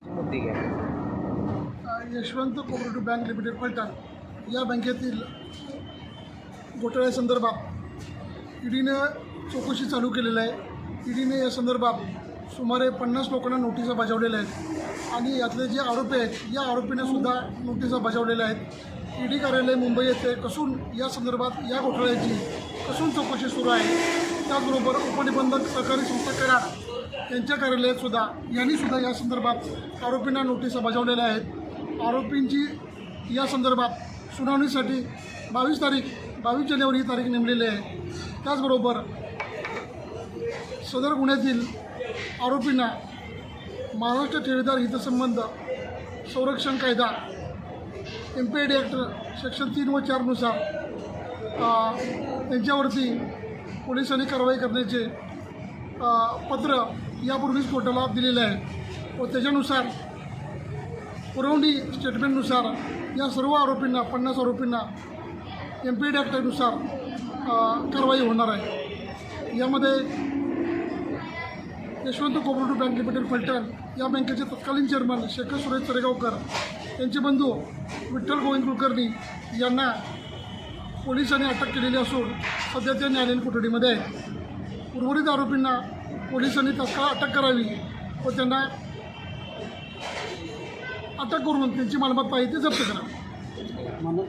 मुद्दे घ्या. Yashwant cooperative bank limited Phaltan या बँकेतील घोटाळ्यासंदर्भात ईडीनं चौकशी चालू केलेलं आहे. ईडीने या संदर्भात सुमारे 50 लोकांना नोटिसा बजावलेल्या आहेत आणि यातले जे आरोपी आहेत या आरोपींना सुद्धा नोटिसा बजावलेल्या आहेत. ईडी कार्यालय मुंबई येथे कसून या संदर्भात या घोटाळ्याची कसून चौकशी सुरू आहे. त्याचबरोबर उपनिबंधक सहकारी संस्था कराड यांच्या कार्यालयात सुद्धा यांनीसुद्धा या संदर्भात आरोपींना नोटिसा बजावलेल्या आहेत. आरोपींची या संदर्भात सुनावणीसाठी 22 जानेवारी ही तारीख नेमलेली आहे. त्याचबरोबर सदर गुन्ह्यातील आरोपींना महाराष्ट्र ठेवीदार हितसंबंध संरक्षण कायदा MPAD ॲक्ट सेक्शन 3 व 4 नुसार त्यांच्यावरती पोलिसांनी कारवाई करण्याचे पत्र यापूर्वीच कोर्टाला दिलेले आहे व त्याच्यानुसार पुरवणी स्टेटमेंटनुसार या सर्व आरोपींना 50 आरोपींना MPAD ॲक्टनुसार कारवाई होणार आहे. यामध्ये Yashwant cooperative bank limited Phaltan या बँकेचे तत्कालीन चेअरमन शेखर सुरेश चरेगावकर यांचे बंधू विठ्ठल गोविंद कुलकर्णी यांना पोलिसांनी अटक केलेली असून सध्या ते न्यायालयीन कोठडीमध्ये आहेत. उर्वरित आरोपींना पोलिसांनी तत्काळ अटक करावी व त्यांना अटक करून त्यांची मालमत्ता आहे ती जप्त करावी.